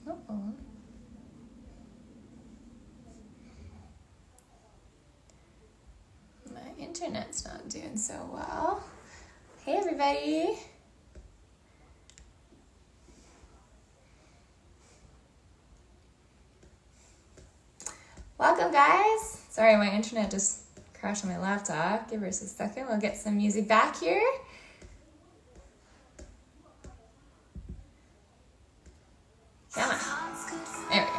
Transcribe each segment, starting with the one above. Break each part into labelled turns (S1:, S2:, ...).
S1: Uh-oh. My internet's not doing so well. Hey, everybody. Welcome, guys. Sorry, my internet just crashed on my laptop. Give us a second. We'll get some music back here. Come on. There we go.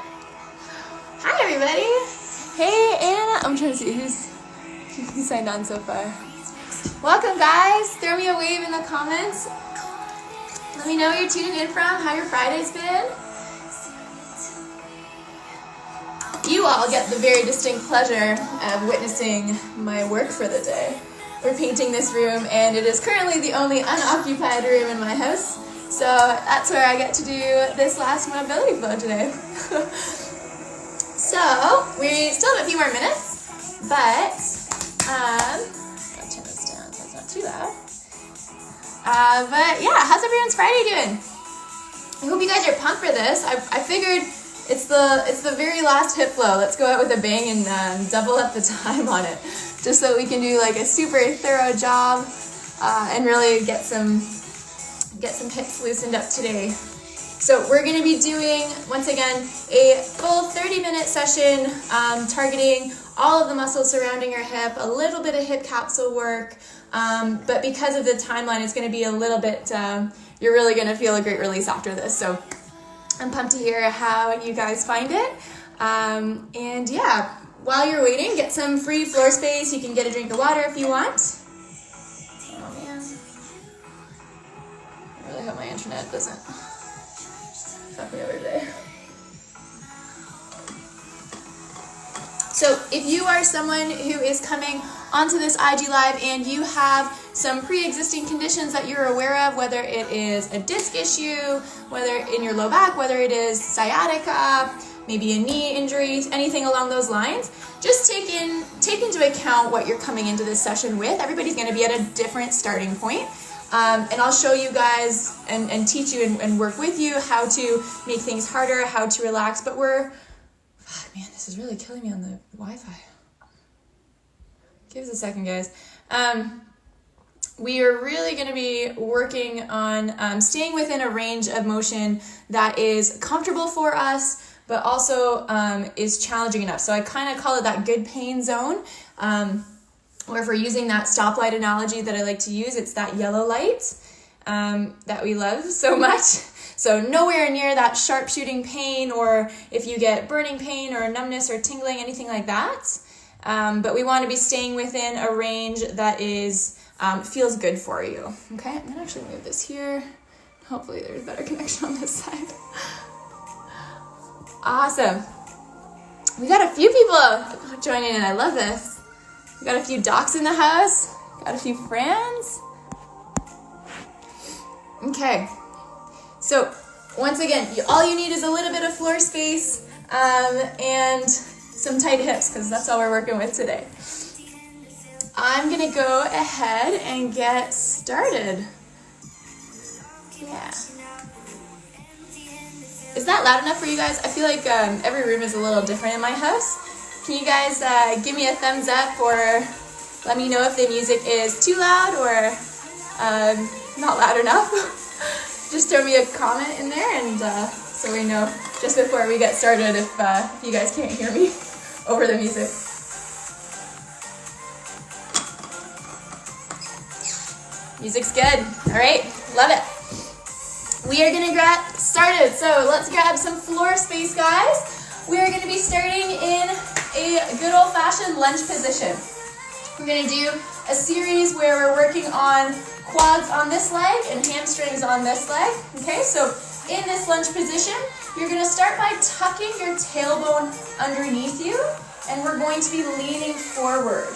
S1: Hi, everybody. Hey, Anna. I'm trying to see who's signed on so far. Welcome, guys. Throw me a wave in the comments. Let me know where you're tuning in from, how your Friday's been. You all get the very distinct pleasure of witnessing my work for the day. We're painting this room, and it is currently the only unoccupied room in my house. So that's where I get to do this last mobility flow today. So we still have a few more minutes, but I'll turn this down so it's not too loud. But yeah, how's everyone's Friday doing? I hope you guys are pumped for this. I figured it's the very last hip flow. Let's go out with a bang and double up the time on it, just so we can do like a super thorough job and really get some hips loosened up today. So we're going to be doing, once again, a full 30-minute session targeting all of the muscles surrounding your hip, a little bit of hip capsule work, but because of the timeline, it's going to be a little bit, you're really going to feel a great release after this. So I'm pumped to hear how you guys find it. And yeah, while you're waiting, get some free floor space. You can get a drink of water if you want. Oh man. I really hope my internet doesn't fuck me over today. So if you are someone who is coming onto this IG Live and you have some pre-existing conditions that you're aware of, whether it is a disc issue, whether in your low back, whether it is sciatica, maybe a knee injury, anything along those lines, just take into account what you're coming into this session with. Everybody's going to be at a different starting point. And I'll show you guys and teach you and work with you how to make things harder, how to relax. But man, this is really killing me on the Wi-Fi. Give us a second, guys. We are really going to be working on staying within a range of motion that is comfortable for us, but also is challenging enough. So I kind of call it that good pain zone. Or if we're using that stoplight analogy that I like to use, it's that yellow light that we love so much. So nowhere near that sharp shooting pain, or if you get burning pain or numbness or tingling, anything like that. But we want to be staying within a range that is feels good for you. Okay, I'm gonna actually move this here. Hopefully there's better connection on this side. Awesome. We got a few people joining in. I love this. We got a few docs in the house. Got a few friends. Okay. So once again, all you need is a little bit of floor space and some tight hips, because that's all we're working with today. I'm going to go ahead and get started. Yeah. Is that loud enough for you guys? I feel like every room is a little different in my house. Can you guys give me a thumbs up or let me know if the music is too loud or not loud enough? Just throw me a comment in there and so we know just before we get started if you guys can't hear me over the music. Music's good. All right, love it. We are gonna get started. So let's grab some floor space, guys. We are gonna be starting in a good old-fashioned lunge position. We're gonna do a series where we're working on quads on this leg and hamstrings on this leg. Okay, so in this lunge position, you're gonna start by tucking your tailbone underneath you, and we're going to be leaning forward.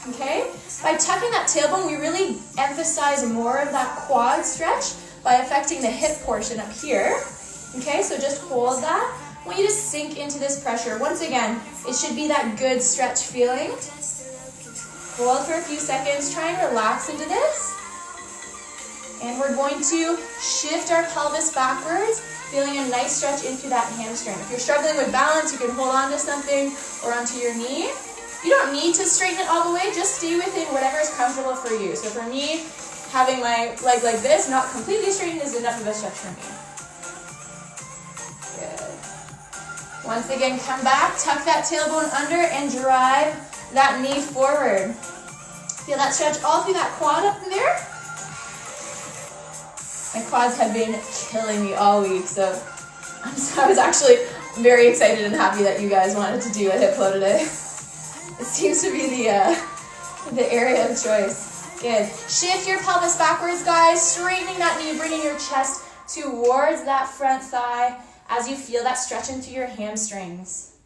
S1: Okay, by tucking that tailbone, we really emphasize more of that quad stretch by affecting the hip portion up here. Okay, so just hold that. I want you to sink into this pressure. Once again, it should be that good stretch feeling. Hold for a few seconds. Try and relax into this. And we're going to shift our pelvis backwards, feeling a nice stretch into that hamstring. If you're struggling with balance, you can hold on to something or onto your knee. You don't need to straighten it all the way, just stay within whatever is comfortable for you. So for me, having my leg like this, not completely straightened, is enough of a stretch for me. Good. Once again, come back, tuck that tailbone under and drive that knee forward. Feel that stretch all through that quad up there. My quads have been killing me all week, so I was actually very excited and happy that you guys wanted to do a hip flow today. It seems to be the area of choice. Good. Shift your pelvis backwards, guys, straightening that knee, bringing your chest towards that front thigh as you feel that stretch into your hamstrings.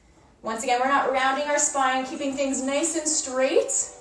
S1: Once again, we're not rounding our spine, keeping things nice and straight.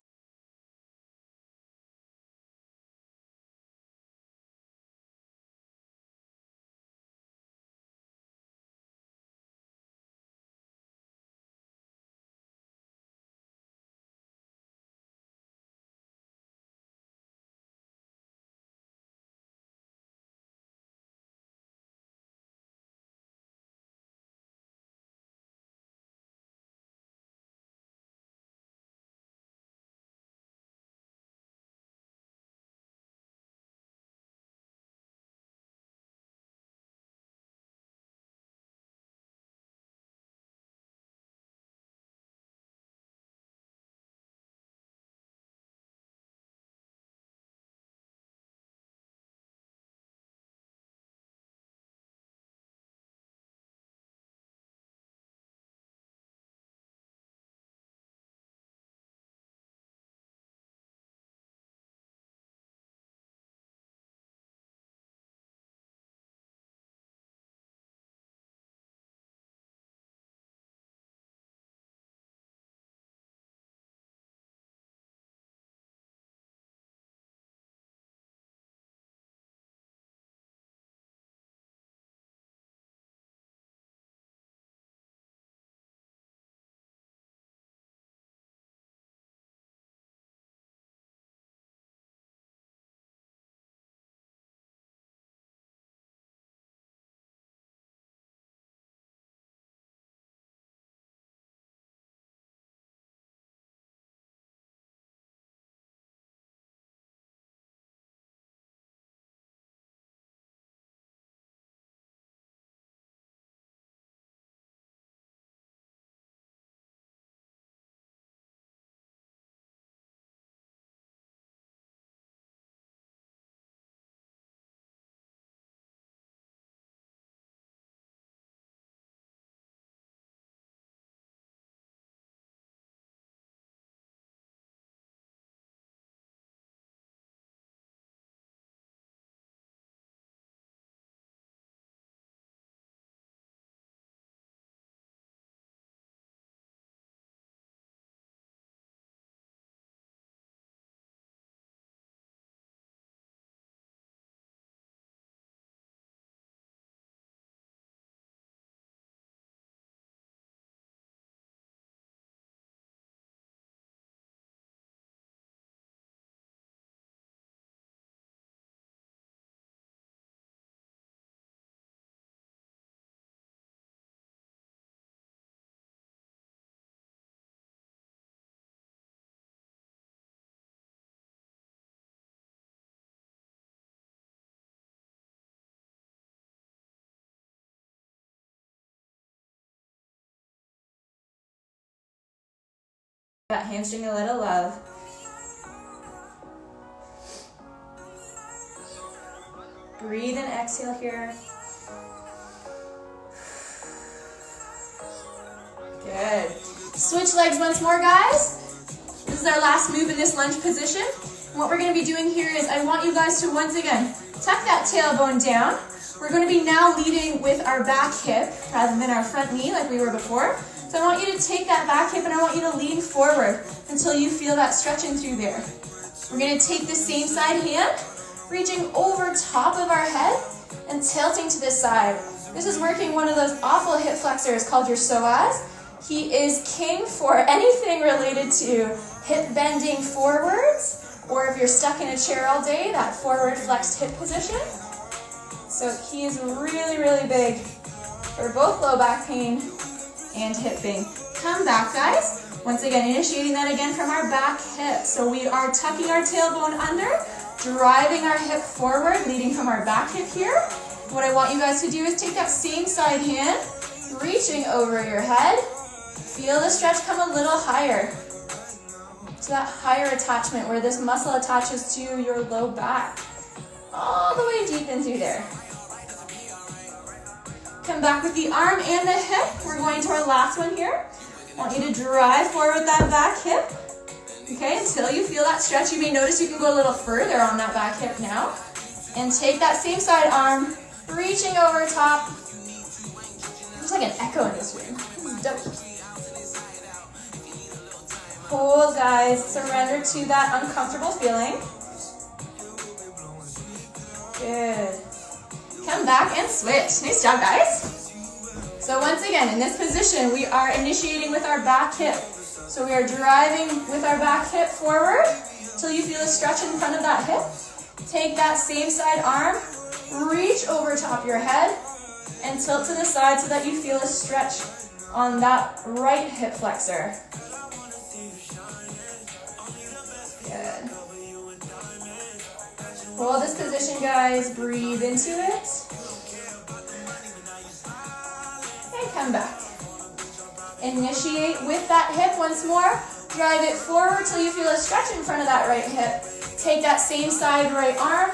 S1: That hamstring a little love. Breathe and exhale here. Good. Switch legs once more, guys. This is our last move in this lunge position. And what we're going to be doing here is I want you guys to once again tuck that tailbone down. We're going to be now leading with our back hip rather than our front knee like we were before. So I want you to take that back hip and I want you to lean forward until you feel that stretching through there. We're going to take the same side hand, reaching over top of our head and tilting to the side. This is working one of those awful hip flexors called your psoas. He is king for anything related to hip bending forwards Or if you're stuck in a chair all day, that forward flexed hip position. So he is really, really big for both low back pain and hip pain. Come back, guys. Once again, initiating that again from our back hip. So we are tucking our tailbone under, driving our hip forward, leading from our back hip here. What I want you guys to do is take that same side hand, reaching over your head. Feel the stretch come a little higher. To that higher attachment where this muscle attaches to your low back. All the way deep in through there. Come back with the arm and the hip. We're going to our last one here. I want you to drive forward that back hip. Okay, until you feel that stretch. You may notice you can go a little further on that back hip now. And take that same side arm, reaching over top. There's like an echo in this room. This is dope. Hold, guys. Surrender to that uncomfortable feeling. Good. Come back and switch. Nice job, guys. So once again, in this position, we are initiating with our back hip. So we are driving with our back hip forward until you feel a stretch in front of that hip. Take that same side arm, reach over top your head, and tilt to the side so that you feel a stretch on that right hip flexor. Good. Hold this position, guys. Breathe into it. And come back. Initiate with that hip once more. Drive it forward till you feel a stretch in front of that right hip. Take that same side right arm,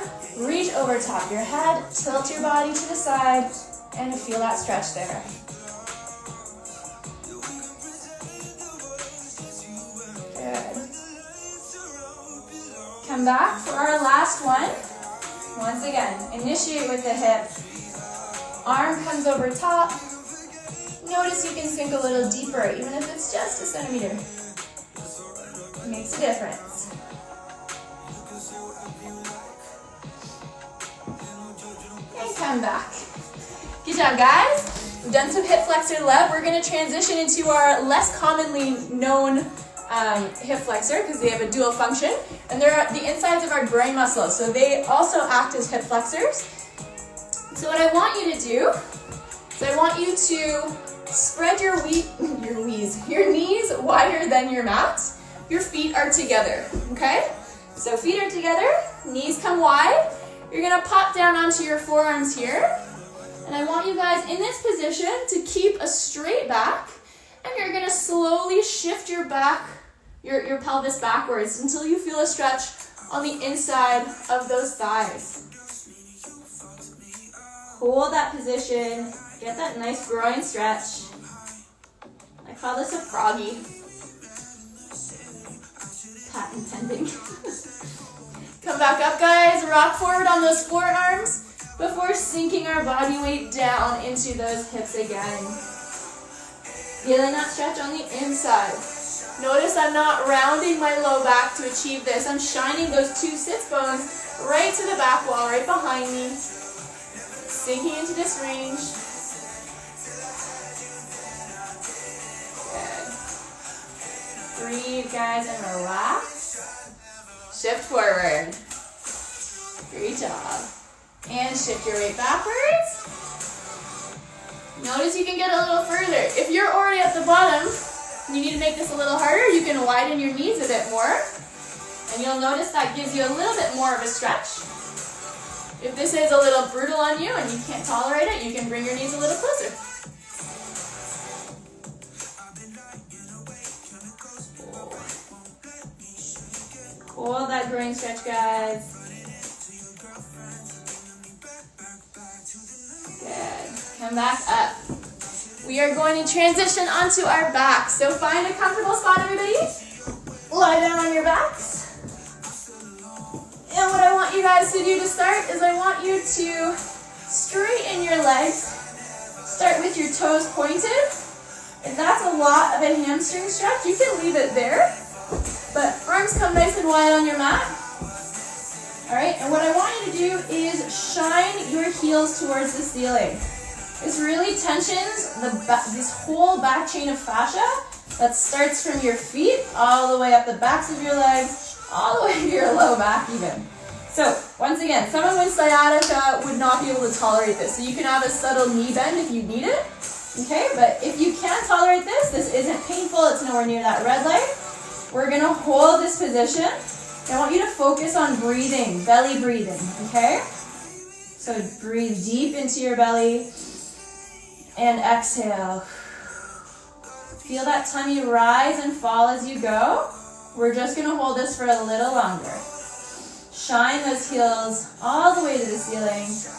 S1: reach over top your head, tilt your body to the side, and feel that stretch there. Good. Come back for our last one. Once again, initiate with the hip. Arm comes over top. Notice you can sink a little deeper, even if it's just a centimeter. It makes a difference. And come back. Good job, guys. We've done some hip flexor love. We're going to transition into our less commonly known hip flexor because they have a dual function. And they're the insides of our groin muscles, so they also act as hip flexors. So what I want you to do is I want you to spread your knees wider than your mat. Your feet are together, okay? So feet are together, knees come wide. You're gonna pop down onto your forearms here. And I want you guys in this position to keep a straight back. And you're gonna slowly shift your back, your pelvis backwards until you feel a stretch on the inside of those thighs. Hold that position. Get that nice groin stretch. I call this a froggy. Patent pending. Come back up, guys. Rock forward on those forearms before sinking our body weight down into those hips again. Feeling that stretch on the inside. Notice I'm not rounding my low back to achieve this. I'm shining those two sits bones right to the back wall, right behind me. Sinking into this range. Good. Breathe, guys, and relax. Shift forward. Great job. And shift your weight backwards. Notice you can get a little further. If you're already at the bottom, and you need to make this a little harder, you can widen your knees a bit more. And you'll notice that gives you a little bit more of a stretch. If this is a little brutal on you and you can't tolerate it, you can bring your knees a little closer. Hold that groin stretch, guys. Good. Come back up. We are going to transition onto our backs. So find a comfortable spot, everybody. Lie down on your backs. And what I want you guys to do to start is I want you to straighten your legs. Start with your toes pointed. If that's a lot of a hamstring stretch, you can leave it there. But arms come nice and wide on your mat. All right, and what I want you to do is shine your heels towards the ceiling. This really tensions this whole back chain of fascia that starts from your feet all the way up the backs of your legs all the way to your low back even. So once again, someone with sciatica would not be able to tolerate this. So you can have a subtle knee bend if you need it. Okay, but if you can't tolerate this, this isn't painful, it's nowhere near that red light. We're gonna hold this position. I want you to focus on breathing, belly breathing, okay? So breathe deep into your belly and exhale. Feel that tummy rise and fall as you go. We're just gonna hold this for a little longer. Shine those heels all the way to the ceiling.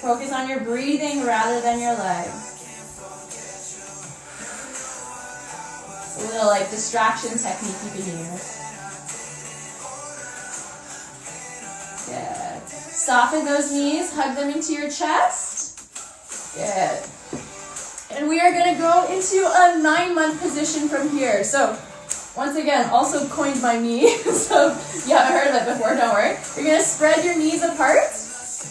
S1: Focus on your breathing rather than your legs. A little like distraction technique you can use. Good. Soften those knees, hug them into your chest. Good. And we are going to go into a 9-month position from here. So, once again, also coined by me. So, you haven't heard of it before, don't worry. You're going to spread your knees apart.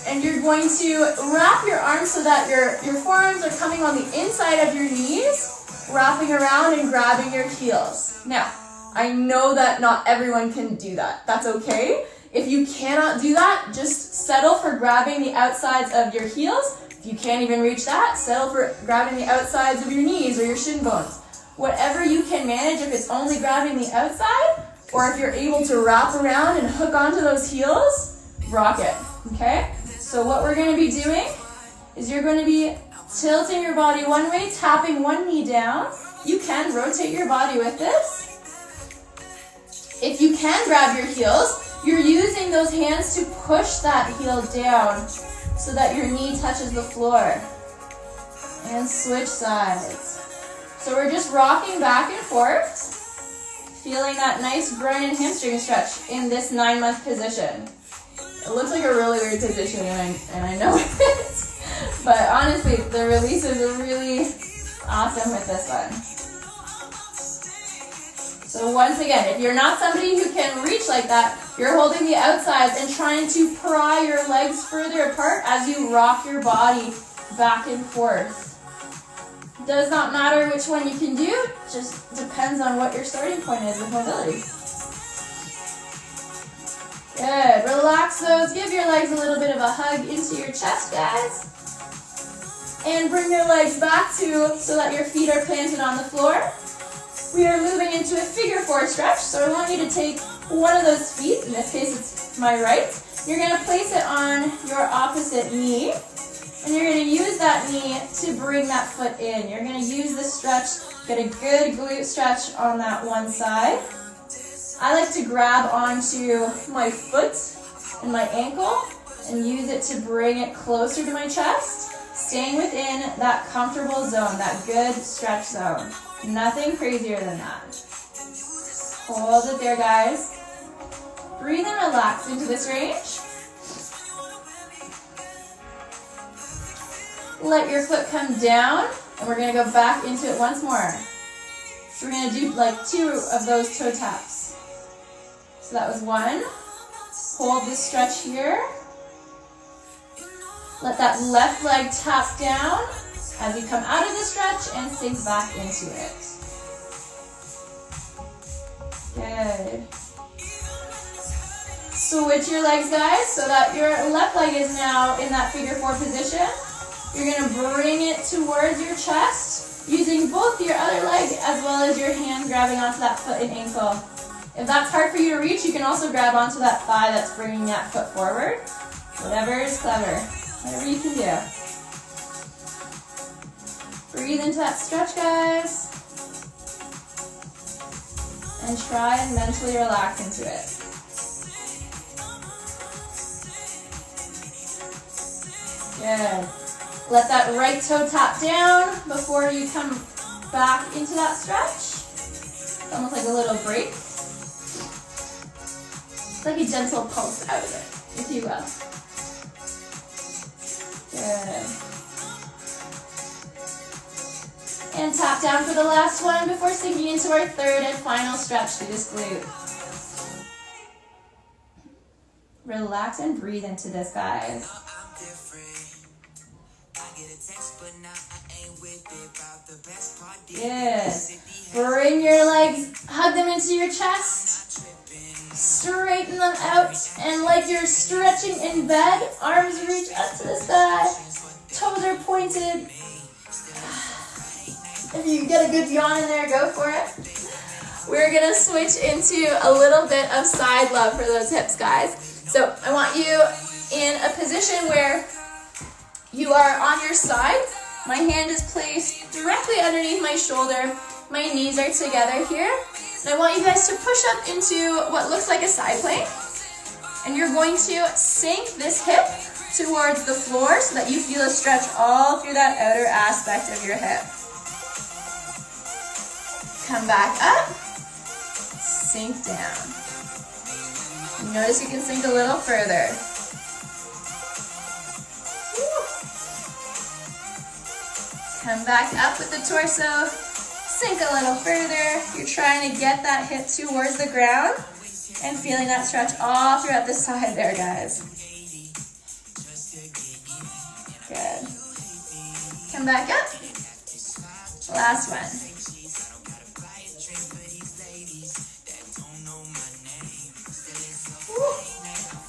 S1: And you're going to wrap your arms so that your forearms are coming on the inside of your knees, wrapping around and grabbing your heels. Now, I know that not everyone can do that. That's okay. If you cannot do that, just settle for grabbing the outsides of your heels. If you can't even reach that, settle for grabbing the outsides of your knees or your shin bones. Whatever you can manage, if it's only grabbing the outside, or if you're able to wrap around and hook onto those heels, rock it, okay? So what we're going to be doing is you're going to be tilting your body one way, tapping one knee down. You can rotate your body with this. If you can grab your heels, you're using those hands to push that heel down so that your knee touches the floor. And switch sides. So we're just rocking back and forth, feeling that nice groin and hamstring stretch in this 9-month position. It looks like a really weird position, and I know it. But honestly, the releases are really awesome with this one. So once again, if you're not somebody who can reach like that, you're holding the outsides and trying to pry your legs further apart as you rock your body back and forth. Does not matter which one you can do, just depends on what your starting point is with mobility. Good. Relax those. Give your legs a little bit of a hug into your chest, guys. And bring your legs back so that your feet are planted on the floor. We are moving into a figure 4 stretch, so I want you to take one of those feet, in this case it's my right. You're going to place it on your opposite knee, and you're going to use that knee to bring that foot in. You're going to use this stretch, get a good glute stretch on that one side. I like to grab onto my foot and my ankle and use it to bring it closer to my chest, staying within that comfortable zone, that good stretch zone. Nothing crazier than that. Hold it there, guys. Breathe and relax into this range. Let your foot come down, and we're going to go back into it once more. So we're going to do like 2 of those toe taps. So that was 1. Hold this stretch here. Let that left leg tap down as you come out of the stretch and sink back into it. Good. Switch your legs, guys, so that your left leg is now in that figure 4 position. You're going to bring it towards your chest, using both your other leg as well as your hands grabbing onto that foot and ankle. If that's hard for you to reach, you can also grab onto that thigh that's bringing that foot forward. Whatever is clever. Whatever you can do. Breathe into that stretch, guys. And try and mentally relax into it. Good. Let that right toe tap down before you come back into that stretch. It's almost like a little break. It's like a gentle pulse out of it, if you will. Good. And tap down for the last one before sinking into our 3rd and final stretch through this glute. Relax and breathe into this, guys. Good. Bring your legs, hug them into your chest. Straighten them out, and like you're stretching in bed, arms reach up to the sky. Toes are pointed. If you get a good yawn in there, go for it. We're gonna switch into a little bit of side love for those hips, guys. So I want you in a position where you are on your side. My hand is placed directly underneath my shoulder. My knees are together here. And I want you guys to push up into what looks like a side plank. And you're going to sink this hip towards the floor so that you feel a stretch all through that outer aspect of your hip. Come back up. Sink down. Notice you can sink a little further. Come back up with the torso. Sink a little further. You're trying to get that hip towards the ground and feeling that stretch all throughout the side there, guys. Good. Come back up. Last one.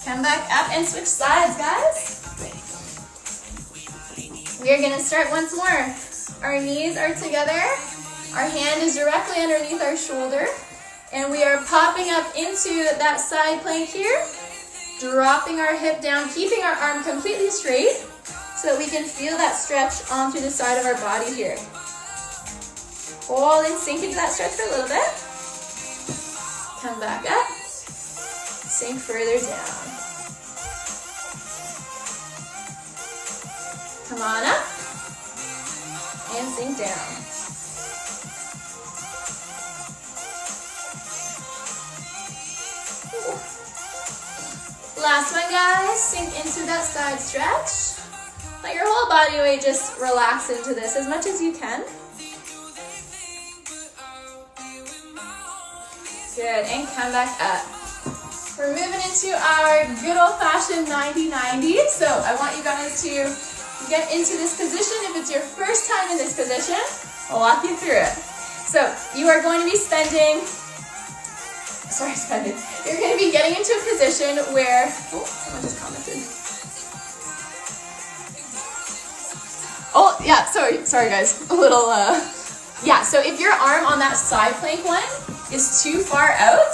S1: Come back up and switch sides, guys. We are going to start once more. Our knees are together. Our hand is directly underneath our shoulder. And we are popping up into that side plank here. Dropping our hip down, keeping our arm completely straight so that we can feel that stretch onto the side of our body here. Hold and sink into that stretch for a little bit. Come back up. Sink further down. Come on up. And sink down. Last one, guys. Sink into that side stretch. Let your whole body weight just relax into this as much as you can. Good, and come back up. We're moving into our good old-fashioned 90-90. So I want you guys to get into this position. If it's your first time in this position, I'll walk you through it. So you are going to be you're going to be getting into a position where, oh, someone just commented. Oh, yeah, sorry guys, a little, yeah, so if your arm on that side plank one is too far out,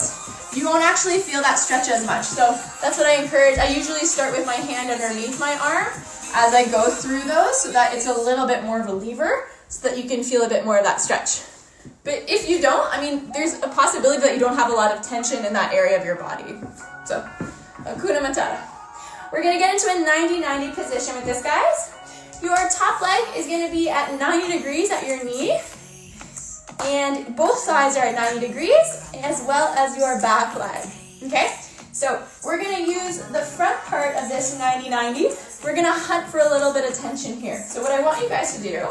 S1: you won't actually feel that stretch as much. So that's what I encourage. I usually start with my hand underneath my arm as I go through those so that it's a little bit more of a lever so that you can feel a bit more of that stretch. But if you don't, I mean, there's a possibility that you don't have a lot of tension in that area of your body. So, Hakuna Matata. We're going to get into a 90-90 position with this, guys. Your top leg is going to be at 90 degrees at your knee. And both sides are at 90 degrees, as well as your back leg. Okay? So, we're going to use the front part of this 90-90. We're going to hunt for a little bit of tension here. So, what I want you guys to do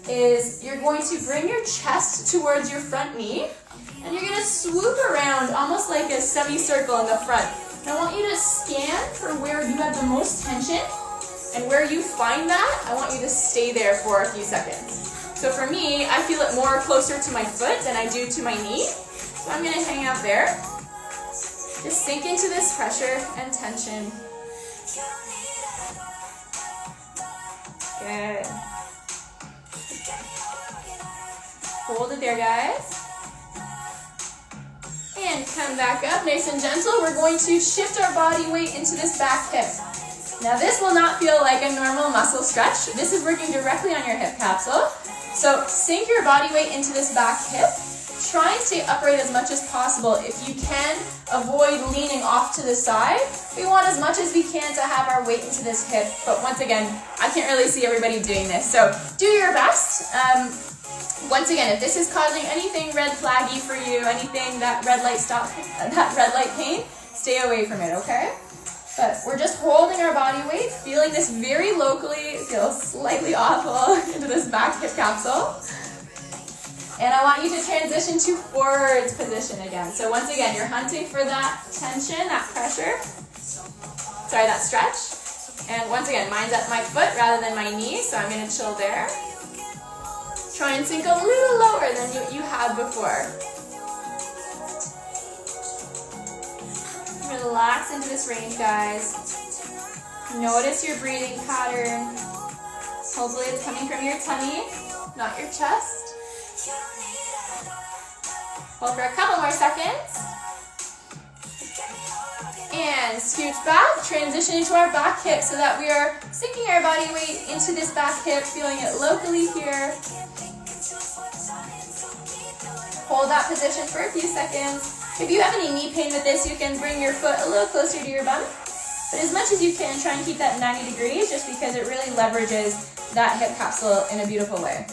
S1: is you're going to bring your chest towards your front knee, and you're going to swoop around almost like a semicircle in the front. And I want you to scan for where you have the most tension, and where you find that, I want you to stay there for a few seconds. So for me, I feel it more closer to my foot than I do to my knee. So I'm going to hang out there. Just sink into this pressure and tension. Good. Hold it there, guys. And come back up, nice and gentle. We're going to shift our body weight into this back hip. Now this will not feel like a normal muscle stretch. This is working directly on your hip capsule. So sink your body weight into this back hip. Try and stay upright as much as possible. If you can, avoid leaning off to the side. We want as much as we can to have our weight into this hip. But once again, I can't really see everybody doing this. So do your best. Once again, if this is causing anything red flaggy for you, anything that red light pain, stay away from it, okay? But we're just holding our body weight, feeling this very locally. It feels slightly awful into this back hip capsule. And I want you to transition to forwards position again. So once again, you're hunting for that tension, that pressure. Sorry, that stretch. And once again, mine's at my foot rather than my knee, so I'm gonna chill there. Try and sink a little lower than you had before. Relax into this range, guys. Notice your breathing pattern. Hopefully it's coming from your tummy, not your chest. Hold for a couple more seconds. And scooch back, transition into our back hip so that we are sinking our body weight into this back hip, feeling it locally here. Hold that position for a few seconds. If you have any knee pain with this, you can bring your foot a little closer to your bum. But as much as you can, try and keep that 90 degrees just because it really leverages that hip capsule in a beautiful way.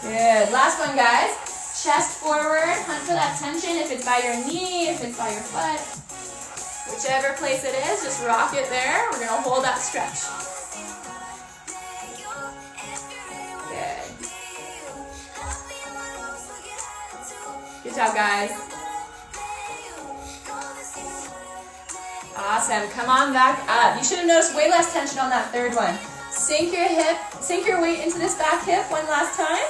S1: Good. Last one, guys. Chest forward, hunt for that tension. If it's by your knee, if it's by your foot, whichever place it is, just rock it there. We're gonna hold that stretch. Good. Good job, guys. Awesome. Come on back up. You should have noticed way less tension on that third one. Sink your hip, sink your weight into this back hip one last time.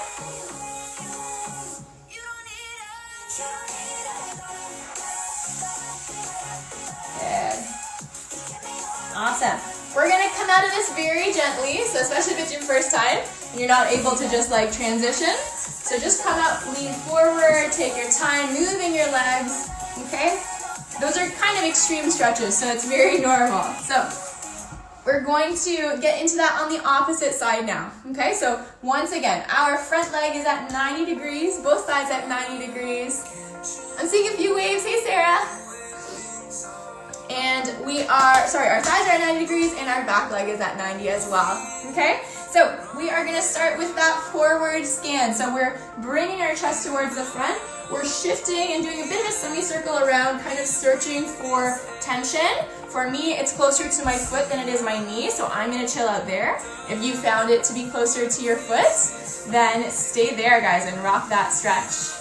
S1: Awesome. We're gonna come out of this very gently, so especially if it's your first time and you're not able to just like transition. So just come out, lean forward, take your time, moving your legs, okay? Those are kind of extreme stretches, so it's very normal. So we're going to get into that on the opposite side now, okay? So once again, our front leg is at 90 degrees, both sides at 90 degrees. I'm seeing a few waves. Hey, Sarah. And our thighs are at 90 degrees and our back leg is at 90 as well, okay? So we are gonna start with that forward scan. So we're bringing our chest towards the front. We're shifting and doing a bit of a semicircle around, kind of searching for tension. For me, it's closer to my foot than it is my knee, so I'm gonna chill out there. If you found it to be closer to your foot, then stay there, guys, and rock that stretch.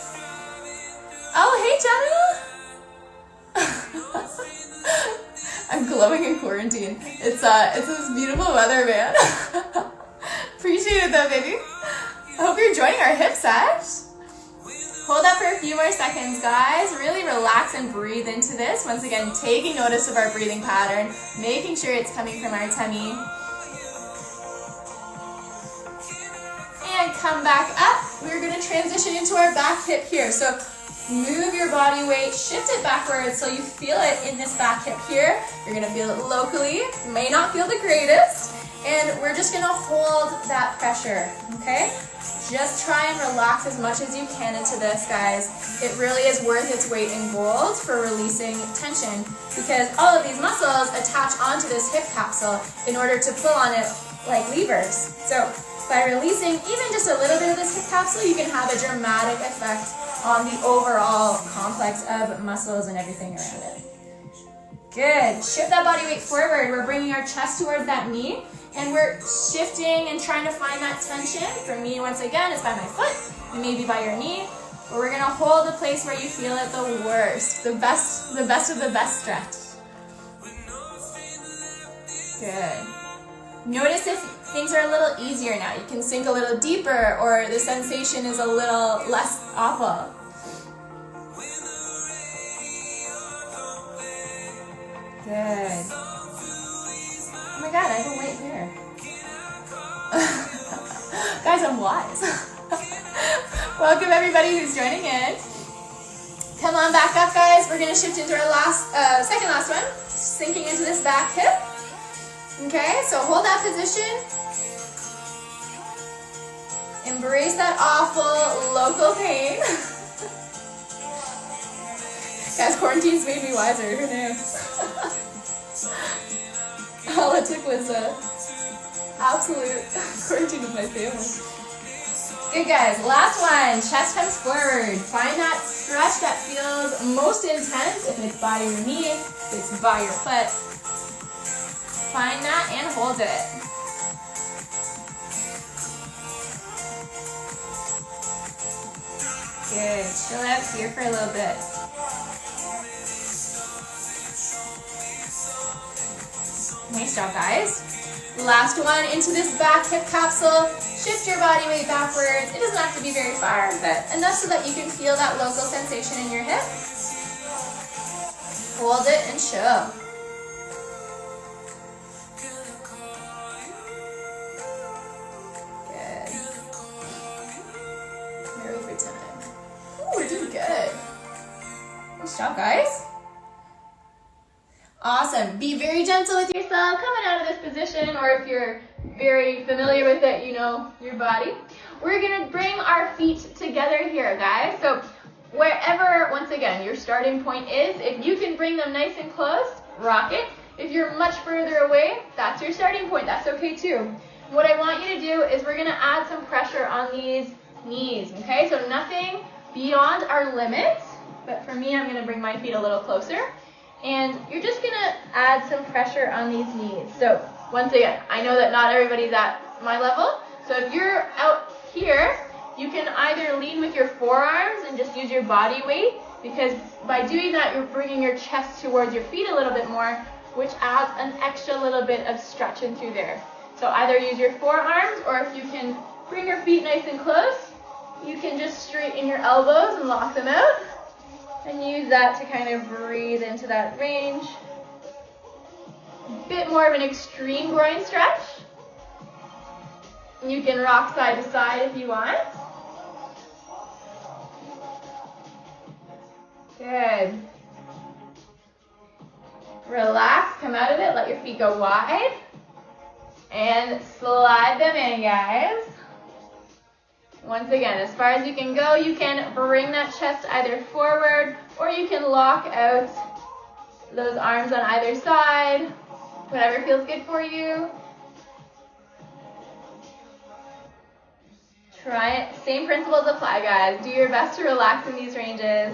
S1: Oh, hey, Jenna! I'm glowing in quarantine. It's this beautiful weather, man. Appreciate it though, baby. I hope you're enjoying our hip set. Hold that for a few more seconds, guys. Really relax and breathe into this. Once again, taking notice of our breathing pattern, making sure it's coming from our tummy. And come back up. We're gonna transition into our back hip here. So move your body weight, shift it backwards so you feel it in this back hip here. You're gonna feel it locally. May not feel the greatest. And we're just gonna hold that pressure, okay? Just try and relax as much as you can into this, guys. It really is worth its weight in gold for releasing tension because all of these muscles attach onto this hip capsule in order to pull on it like levers. So by releasing even just a little bit of this hip capsule, you can have a dramatic effect on the overall complex of muscles and everything around it. Good. Shift that body weight forward. We're bringing our chest towards that knee, and we're shifting and trying to find that tension. For me, once again, it's by my foot, and maybe by your knee, but we're gonna hold the place where you feel it the worst, the best of the best stretch. Good. Notice if things are a little easier now. You can sink a little deeper, or the sensation is a little less awful. Good. Oh my god, I have a white hair. Guys, I'm wise. Welcome everybody who's joining in. Come on back up, guys. We're gonna shift into our second last one. Sinking into this back hip. Okay, so hold that position. Embrace that awful local pain. Guys, quarantine's made me wiser. Who knew? All it took was absolute quarantine with my family. Good, guys. Last one. Chest comes forward. Find that stretch that feels most intense. If it's by your knee, if it's by your foot. Find that and hold it. Good. Chill out here for a little bit. Nice job, guys. Last one into this back hip capsule. Shift your body weight backwards. It doesn't have to be very far, but enough so that you can feel that local sensation in your hip. Hold it and show. Good. Hurry for time. Ooh, we're doing good. Nice job, guys. Awesome. Be very gentle with yourself coming out of this position, or if you're very familiar with it, you know your body. We're going to bring our feet together here, guys. So wherever, once again, your starting point is, if you can bring them nice and close, rock it. If you're much further away, that's your starting point. That's okay too. What I want you to do is we're going to add some pressure on these knees, okay? So nothing beyond our limits, but for me, I'm going to bring my feet a little closer. And you're just going to add some pressure on these knees. So once again, I know that not everybody's at my level. So if you're out here, you can either lean with your forearms and just use your body weight, because by doing that, you're bringing your chest towards your feet a little bit more, which adds an extra little bit of stretching through there. So either use your forearms, or if you can bring your feet nice and close, you can just straighten your elbows and lock them out. And use that to kind of breathe into that range. A bit more of an extreme groin stretch. You can rock side to side if you want. Good. Relax, come out of it, let your feet go wide. And slide them in, guys. Once again, as far as you can go, you can bring that chest either forward, or you can lock out those arms on either side, whatever feels good for you. Try it. Same principles apply, guys. Do your best to relax in these ranges.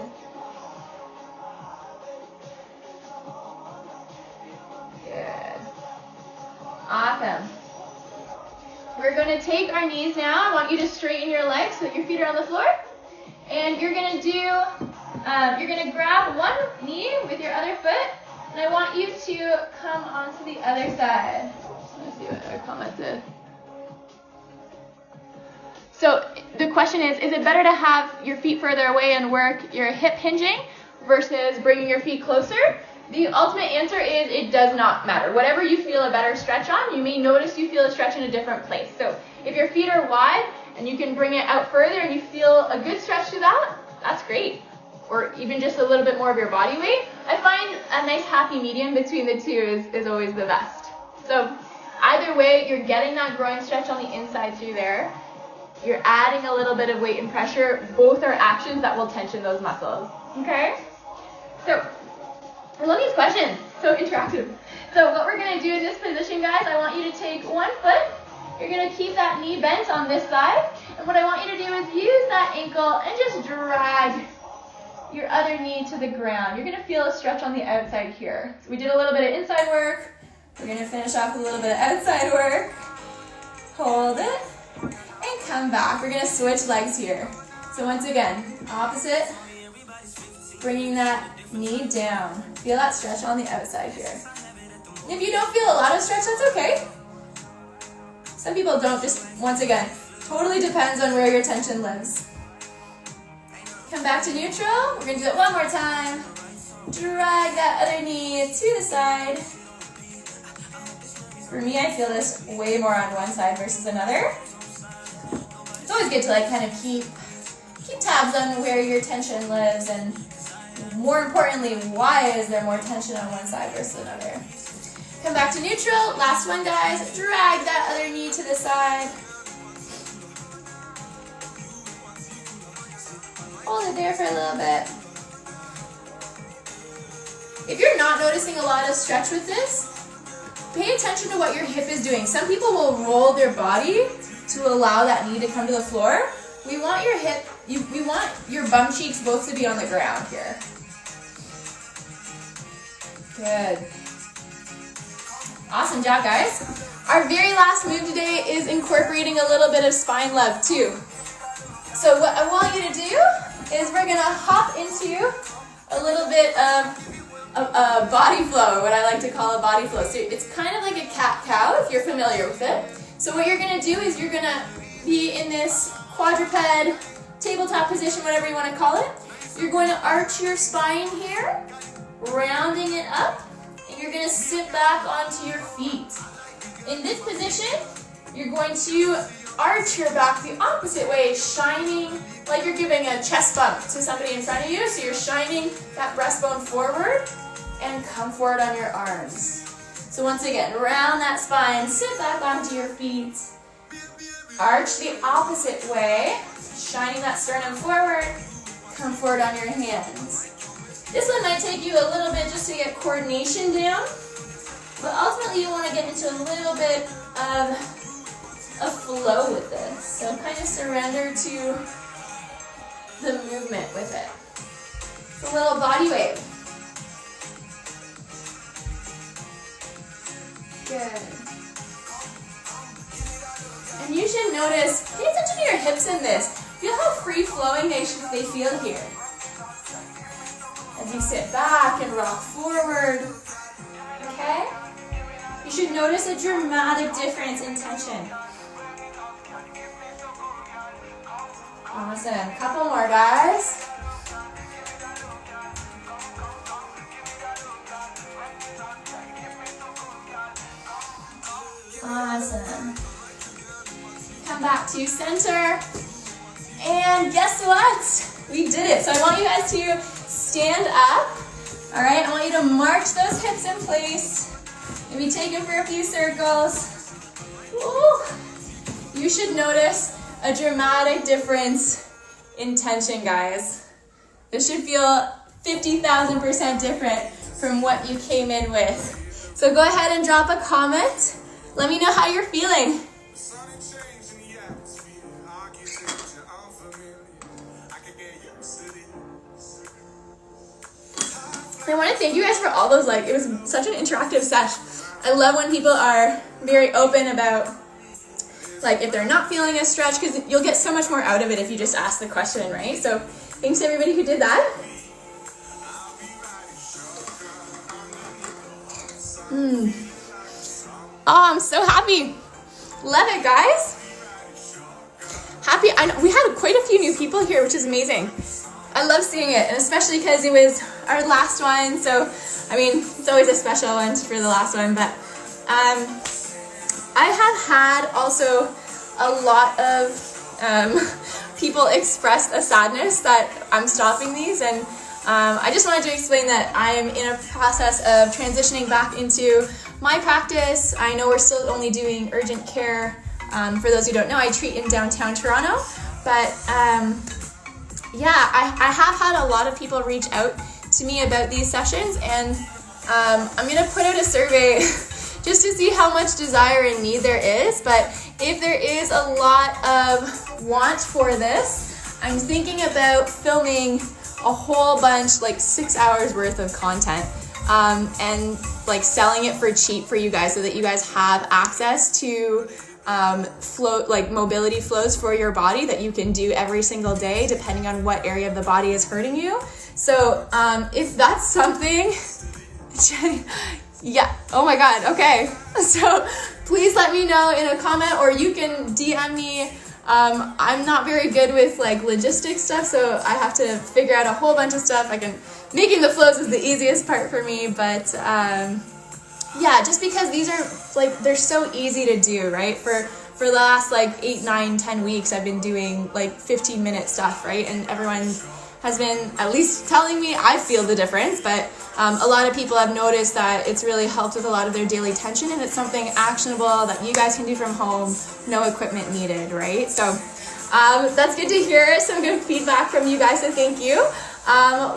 S1: Good. Awesome. We're going to take our knees now. I want you to straighten your legs so that your feet are on the floor. And you're going to you're going to grab one knee with your other foot. And I want you to come onto the other side. Let's see what our comment did. So the question is it better to have your feet further away and work your hip hinging versus bringing your feet closer? The ultimate answer is it does not matter. Whatever you feel a better stretch on, you may notice you feel a stretch in a different place. So if your feet are wide and you can bring it out further and you feel a good stretch to that, that's great. Or even just a little bit more of your body weight. I find a nice happy medium between the two is always the best. So either way, you're getting that groin stretch on the inside through there. You're adding a little bit of weight and pressure. Both are actions that will tension those muscles. Okay? So I love these questions. So interactive. So what we're going to do in this position, guys, I want you to take one foot. You're going to keep that knee bent on this side. And what I want you to do is use that ankle and just drag your other knee to the ground. You're going to feel a stretch on the outside here. So we did a little bit of inside work. We're going to finish off with a little bit of outside work. Hold it. And come back. We're going to switch legs here. So once again, opposite. Bringing that knee down. Feel that stretch on the outside here. If you don't feel a lot of stretch, that's okay. Some people don't, just once again, totally depends on where your tension lives. Come back to neutral. We're going to do that one more time. Drag that other knee to the side. For me, I feel this way more on one side versus another. It's always good to kind of keep tabs on where your tension lives, and more importantly, why is there more tension on one side versus another. Come back to neutral. Last one, guys. Drag that other knee to the side. Hold it there for a little bit. If you're not noticing a lot of stretch with this, pay attention to what your hip is doing. Some people will roll their body to allow that knee to come to the floor. We want your hip, we want your bum cheeks both to be on the ground here. Good. Awesome job, guys. Our very last move today is incorporating a little bit of spine love too. So what I want you to do is we're gonna hop into a little bit of a body flow, what I like to call a body flow. So it's kind of like a cat-cow if you're familiar with it. So what you're gonna do is you're gonna be in this quadruped, tabletop position, whatever you wanna call it. You're going to arch your spine here, rounding it up, and you're gonna sit back onto your feet. In this position, you're going to arch your back the opposite way, shining like you're giving a chest bump to somebody in front of you. So you're shining that breastbone forward and come forward on your arms. So once again, round that spine, sit back onto your feet, arch the opposite way, shining that sternum forward, come forward on your hands. This one might take you a little bit just to get coordination down, but ultimately you want to get into a little bit of a flow with this. So kind of surrender to the movement with it. It's a little body wave. Good. And you should notice, pay attention to your hips in this. Feel how free-flowing they feel here. As you sit back and rock forward, okay? You should notice a dramatic difference in tension. Awesome. Couple more, guys. Awesome. Come back to center. And guess what? We did it. So I want you guys to stand up. All right, I want you to march those hips in place. Maybe take it for a few circles. Woo. You should notice a dramatic difference in tension, guys. This should feel 50,000% different from what you came in with. So go ahead and drop a comment. Let me know how you're feeling. I want to thank you guys for all those, it was such an interactive session. I love when people are very open about, if they're not feeling a stretch, because you'll get so much more out of it if you just ask the question, right? So thanks to everybody who did that. Oh, I'm so happy. Love it, guys. Happy. I know we had quite a few new people here, which is amazing. I love seeing it, and especially because it was our last one, so, it's always a special one for the last one, but I have had also a lot of people express a sadness that I'm stopping these, and I just wanted to explain that I'm in a process of transitioning back into my practice. I know we're still only doing urgent care. For those who don't know, I treat in downtown Toronto, but I have had a lot of people reach out to me about these sessions, and I'm going to put out a survey just to see how much desire and need there is. But if there is a lot of want for this, I'm thinking about filming a whole bunch, 6 hours worth of content, and selling it for cheap for you guys so that you guys have access to mobility flows for your body that you can do every single day depending on what area of the body is hurting you. So if that's something, Jenny, yeah, oh my god, okay. So please let me know in a comment, or you can DM me. I'm not very good with logistics stuff, so I have to figure out a whole bunch of stuff. Making the flows is the easiest part for me, but just because these are they're so easy to do, right? For the last 8, 9, 10 weeks, I've been doing 15-minute stuff, right? And everyone has been at least telling me I feel the difference, but a lot of people have noticed that it's really helped with a lot of their daily tension, and it's something actionable that you guys can do from home, no equipment needed, right? So that's good to hear, some good feedback from you guys, so thank you.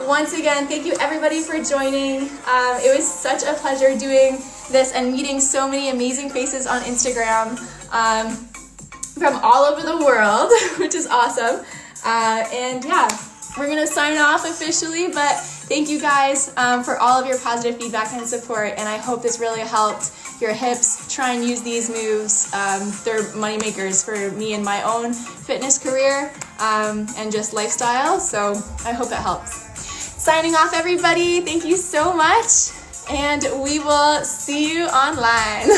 S1: Once again, thank you everybody for joining. It was such a pleasure doing this and meeting so many amazing faces on Instagram from all over the world, which is awesome. We're going to sign off officially, but thank you guys for all of your positive feedback and support, and I hope this really helped your hips. Try and use these moves. They're money makers for me in my own fitness career and just lifestyle, so I hope it helps. Signing off, everybody. Thank you so much. And we will see you online.